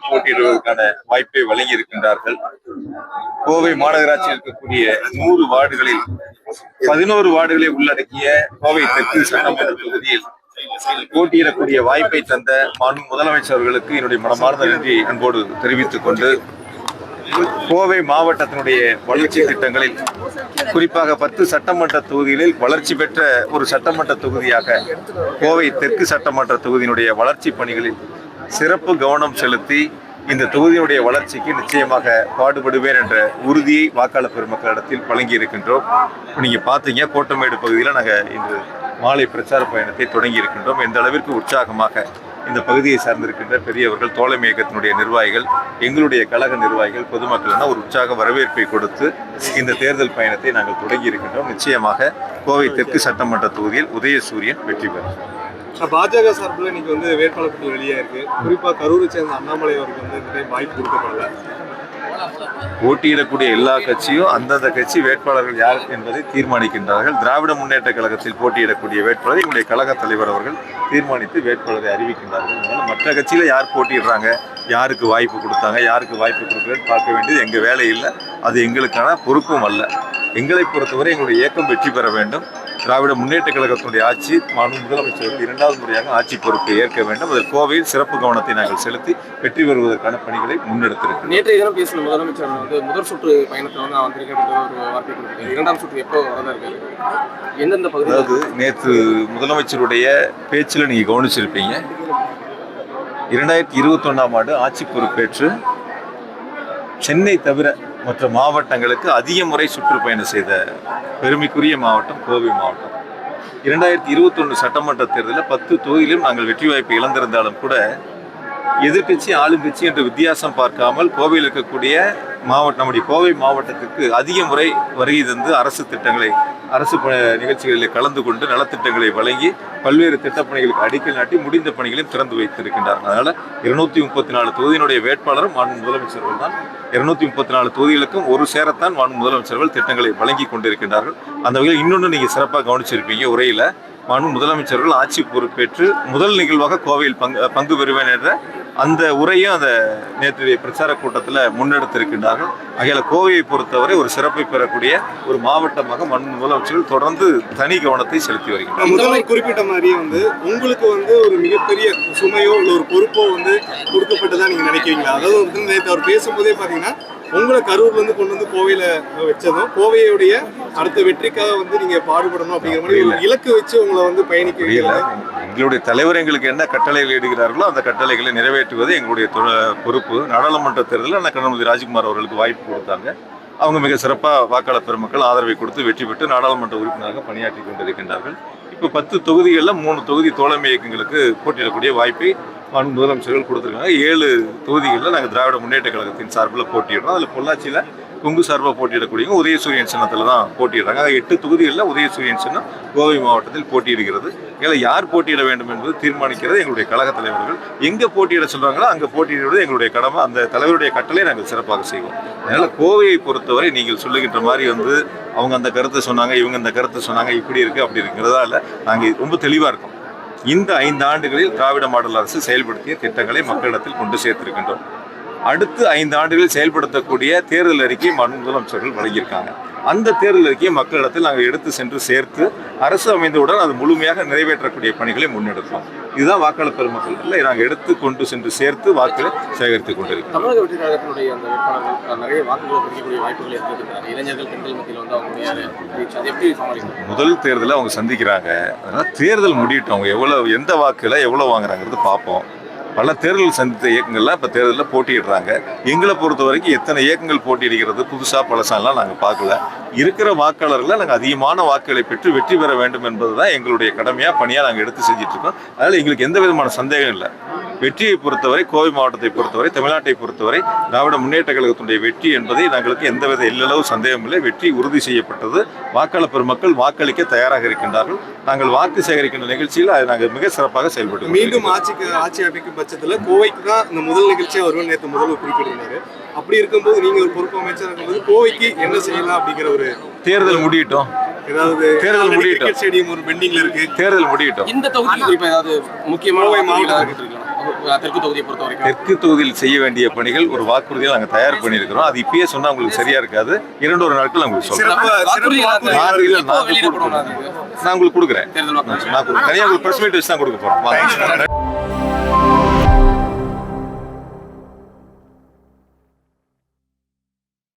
தேர்தலில் போட்டியிடுவதற்கான வாய்ப்பை வழங்கி இருக்கின்றார்கள். கோவை மாநகராட்சியில் இருக்கக்கூடிய 100 வார்டுகளில் 11 வார்டுகளை உள்ளடக்கிய கோவை தெற்கு சட்டமன்ற தொகுதியில் போட்டியிடக்கூடிய வாய்ப்பை தந்த மாண்பு முதலமைச்சர் அவர்களுக்கு என்னுடைய மனமார்ந்த நன்றி அன்போடு தெரிவித்துக் கொண்டு, கோவை மாவட்டத்தினுடைய வளர்ச்சி திட்டங்களில் குறிப்பாக 10 சட்டமன்ற தொகுதிகளில் வளர்ச்சி பெற்ற ஒரு சட்டமன்ற தொகுதியாக கோவை தெற்கு சட்டமன்ற தொகுதியினுடைய வளர்ச்சி பணிகளில் சிறப்பு கவனம் செலுத்தி இந்த தொகுதியினுடைய வளர்ச்சிக்கு நிச்சயமாக பாடுபடுவேன் என்ற உறுதியை வாக்காளர் பெருமக்களிடத்தில் வழங்கி இருக்கின்றோம். நீங்க பாத்தீங்க, கோட்டமேடு பகுதியில் நாங்கள் இன்று மாலை பிரச்சார பயணத்தை தொடங்கி இருக்கின்றோம். எந்த அளவிற்கு உற்சாகமாக இந்த பகுதியை சார்ந்திருக்கின்ற பெரியவர்கள், தோழமை இயக்கத்தினுடைய நிர்வாகிகள், எங்களுடைய கழக நிர்வாகிகள், பொதுமக்கள் என ஒரு உற்சாக வரவேற்பை கொடுத்து இந்த தேர்தல் பயணத்தை நாங்கள் தொடங்கி இருக்கின்றோம். நிச்சயமாக கோவை தெற்கு சட்டமன்ற தொகுதியில் உதயசூரியன் வெற்றி பெறும். பாஜக சார்பில் இன்னைக்கு வேட்பாளர் பட்டியல் வெளியே இருக்கு. குறிப்பா கரூரை சேர்ந்த அண்ணாமலை அவருக்கு இந்த வாய்ப்பு கொடுக்கப்படல. போட்டியிடக்கூடிய எல்லா கட்சியும் அந்தந்த கட்சி வேட்பாளர்கள் யார் என்பதை தீர்மானிக்கின்றார்கள். திராவிட முன்னேற்ற கழகத்தில் போட்டியிடக்கூடிய வேட்பாளரை எங்களுடைய கழக தலைவர் அவர்கள் தீர்மானித்து வேட்பாளரை அறிவிக்கின்றார்கள். அதனால மற்ற கட்சியில யார் போட்டியிடுறாங்க, யாருக்கு வாய்ப்பு கொடுத்தாங்க, யாருக்கு வாய்ப்பு கொடுக்கலன்னு பார்க்க வேண்டியது எங்க வேலை இல்லை. அது எங்களுக்கான பொறுப்பும் அல்ல. எங்களை பொறுத்தவரை எங்களுடைய இயக்கம் வெற்றி பெற வேண்டும். திராவிட முன்னேற்ற கழகத்தினுடைய ஆட்சி மாண்பு முதலமைச்சர்கள் 2வது முறையாக ஆட்சி பொறுப்பை ஏற்க வேண்டும். அதில் கோவையில் சிறப்பு கவனத்தை நாங்கள் செலுத்தி வெற்றி பெறுவதற்கான பணிகளை முன்னெடுத்திருக்கிறோம். நேற்றைய தினம் பேசின முதலமைச்சர் முதல் சுற்று பயணத்தை நான் வந்திருக்கேன் ஒரு வார்த்தை கொடுத்தேன். 2ஆம் சுற்று எப்போ வரதா இருக்காரு, எந்தெந்த பகுதி? அதாவது நேற்று முதலமைச்சருடைய பேச்சில் நீங்க கவனிச்சிருப்பீங்க. 2021ஆம் ஆண்டு ஆட்சி பொறுப்பேற்று சென்னை தவிர மற்ற மாவட்டங்களுக்கு அதிக முறை சுற்றுப்பயணம் செய்த பெருமைக்குரிய மாவட்டம் கோவை மாவட்டம். 2021 சட்டமன்ற தேர்தலில் 10 தொகுதியிலும் நாங்கள் வெற்றி வாய்ப்பு இழந்திருந்தாலும் கூட எதிர்கட்சி ஆளுங்கட்சி என்ற வித்தியாசம் பார்க்காமல் கோவையில் இருக்கக்கூடிய நம்முடைய கோவை மாவட்டத்திற்கு அதிக முறை வருகை தந்து அரசு நிகழ்ச்சிகளில் கலந்து கொண்டு நலத்திட்டங்களை வழங்கி பல்வேறு திட்டப்பணிகளுக்கு அடிக்கல் நாட்டி முடிந்த பணிகளையும் திறந்து வைத்திருக்கின்றார்கள். அதனால 234 தொகுதியினுடைய வேட்பாளரும் மாண்பு முதலமைச்சர்கள் தான். 234 தொகுதிகளுக்கும் ஒரு சேரத்தான் மாண்பு முதலமைச்சர்கள் திட்டங்களை வழங்கி கொண்டிருக்கின்றார்கள். அந்த வகையில் இன்னொன்று நீங்க சிறப்பாக கவனிச்சிருப்பீங்க, உரையில மாண்பு முதலமைச்சர்கள் ஆட்சி பொறுப்பேற்று முதல் நிகழ்வாக கோவையில் பங்கு பெறுவேன் என்ற அந்த உரையும் அந்த நேற்றைய பிரச்சார கூட்டத்தில் முன்னெடுத்திருக்கின்றார்கள். ஆகையால கோவையை பொறுத்தவரை ஒரு சிறப்பை பெறக்கூடிய ஒரு மாவட்டமாக முதலமைச்சர்கள் தொடர்ந்து தனி கவனத்தை செலுத்தி வருகின்றனர். முதல்வர் குறிப்பிட்ட மாதிரி உங்களுக்கு ஒரு மிகப்பெரிய சுமையோ இல்லை ஒரு பொறுப்போ கொடுக்கப்பட்டதா நீங்க நினைக்கிறீங்களா? அதாவது நேற்று அவர் பேசும்போதே பாத்தீங்கன்னா உங்களை கரூர்ல கொண்டு கோவையில வச்சதும் கோவையுடைய அடுத்த வெற்றிக்காக நீங்க பாடுபடணும் அப்படிங்கிற மாதிரி ஒரு இலக்கு வச்சு உங்களை பயணிக்க வைக்கல. எங்களுடைய தலைவர் எங்களுக்கு என்ன கட்டளைகள் இடுகிறார்களோ அந்த கட்டளைகளை நிறைவேற்றுவது எங்களுடைய பொறுப்பு. நாடாளுமன்ற தேர்தலில் அண்ணா கருணாநிதி ராஜ்குமார் அவர்களுக்கு வாய்ப்பு கொடுத்தாங்க. அவங்க மிக சிறப்பாக வாக்காளர் பெருமக்கள் ஆதரவை கொடுத்து வெற்றி பெற்று நாடாளுமன்ற உறுப்பினராக பணியாற்றி கொண்டிருக்கின்றார்கள். இப்போ 10 தொகுதிகளில் 3 தொகுதி தோழமை இயக்கங்களுக்கு போட்டியிடக்கூடிய வாய்ப்பை முதலமைச்சர்கள் கொடுத்துருக்காங்க. 7 தொகுதிகளில் நாங்கள் திராவிட முன்னேற்ற கழகத்தின் சார்பில் போட்டியிடுறோம். அதில் பொள்ளாச்சியில் கொங்கு சார்பாக போட்டியிடக்கூடிய உதயசூரியன் சின்னத்தில் தான் போட்டியிடுறாங்க. 8 தொகுதிகளில் உதயசூரியன் சின்னம் கோவை மாவட்டத்தில் போட்டியிடுகிறது. இதில் யார் போட்டியிட வேண்டும் என்பது தீர்மானிக்கிறது எங்களுடைய கழக தலைவர்கள். எங்கே போட்டியிட சொல்கிறாங்களோ அங்கே போட்டியிடுவது எங்களுடைய கடமை. அந்த தலைவருடைய கட்டளை நாங்கள் சிறப்பாக செய்வோம். அதனால் கோவையை பொறுத்தவரை நீங்கள் சொல்லுகின்ற மாதிரி அவங்க அந்த கருத்தை சொன்னாங்க, இவங்க அந்த கருத்தை சொன்னாங்க, இப்படி இருக்குது அப்படி இருக்கிறதால நாங்கள் ரொம்ப தெளிவாக இருக்கோம். இந்த 5 ஆண்டுகளில் திராவிட மாடல் அரசு செயல்படுத்திய திட்டங்களை மக்களிடத்தில் கொண்டு சேர்த்திருக்கின்றோம். அடுத்து 5 ஆண்டுகளில் செயல்படுத்தக்கூடிய தேர்தல் அறிக்கையை முதலமைச்சர்கள் வழங்கியிருக்காங்க. அந்த தேர்தல் அறிக்கையை மக்களிடத்தில் நாங்கள் எடுத்து சென்று சேர்த்து அரசு அமைந்தவுடன் அது முழுமையாக நிறைவேற்றக்கூடிய பணிகளை முன்னெடுப்போம். இதுதான் வாக்காளர் பெருமக்கள் இல்லை, நாங்கள் எடுத்து கொண்டு சென்று சேர்த்து வாக்குகளை சேகரித்துக் கொண்டிருக்கிறோம். தமிழக வெற்றி கழகத்தினுடைய அந்த வேட்பாளர்கள் நிறைய வாக்குகளை பிடிக்கக்கூடிய வாய்ப்புகள் இருக்கிறது. இளைஞர்கள் பெண்கள் மத்தியில் அவங்களுடைய எப்படி சமாளிக்கணும்? முதல் தேர்தலை அவங்க சந்திக்கிறாங்க. அதனால தேர்தல் முடியட்டும், அவங்க எந்த வாக்குல எவ்வளவு வாங்குறாங்கிறது பார்ப்போம். பல தேர்தல் சந்தித்த இயக்கங்கள்லாம் இப்போ தேர்தலில் போட்டியிடுறாங்க. எங்களை பொறுத்த வரைக்கும் எத்தனை இயக்கங்கள் போட்டியிடுகிறது புதுசாக பழசாலாம் நாங்கள் பார்க்கல. இருக்கிற வாக்காளர்களை நாங்கள் அதிகமான வாக்குகளை பெற்று வெற்றி பெற வேண்டும் என்பது தான் எங்களுடைய கடமையாக பணியாக நாங்கள் எடுத்து செஞ்சுட்டு இருக்கோம். அதனால் எங்களுக்கு எந்த விதமான சந்தேகம் இல்லை. வெற்றியை பொறுத்தவரை, கோவை மாவட்டத்தை பொறுத்தவரை, தமிழ்நாட்டை பொறுத்தவரை திராவிட முன்னேற்ற கழகத்தினுடைய வெற்றி என்பதை நாங்களுக்கு எந்தவித எல்லளவு சந்தேகம் இல்லை. வெற்றி உறுதி செய்யப்பட்டது. வாக்காளர் பெருமக்கள் வாக்களிக்க தயாராக இருக்கின்றார்கள். நாங்கள் வாக்கு சேகரிக்கின்ற நிகழ்ச்சியில் அதை நாங்கள் மிக சிறப்பாக செயல்பட்டு மீண்டும் ஆட்சி அமைக்கும் பட்சத்தில் கோவைக்கு தான் இந்த முதல் நிகழ்ச்சியாக வருவோம் நேற்று முதல்வர் குறிப்பிட்டிருந்தாரு. அப்படி இருக்கும்போது நீங்க ஒரு பொறுப்பு அமைச்சர் இருக்கும்போது கோவைக்கு என்ன செய்யலாம் அப்படிங்கிற ஒரு தேர்தல் முடியட்டும். ஏதாவது தேர்தல் முடியட்டும். ஸ்டேடியம் ஒரு பெண்டிங்ல இருக்கு. தேர்தல் முடியட்டும். இந்த தொகுதிக்கு குறிப்பா ஏதாவது முக்கியமான தெற்கு தொகுதியை பொறுத்த வரைக்கும்? தெற்கு தொகுதியில் செய்ய வேண்டிய பணிகள் ஒரு வாக்குறுதியை நாங்கள் தயார் பண்ணியிருக்கிறோம். அது இப்பயே சொன்னா உங்களுக்கு சரியா இருக்காது. 2 நாட்கள் நான் உங்களுக்கு சொல்றேன். நான் உங்களுக்கு கொடுக்குறேன். தேர்தல் வாக்குறுதி நான் தனியாக உங்களுக்கு பிரஸ் மீட் வச்சு தான் கொடுக்க போறோம். வாங்க.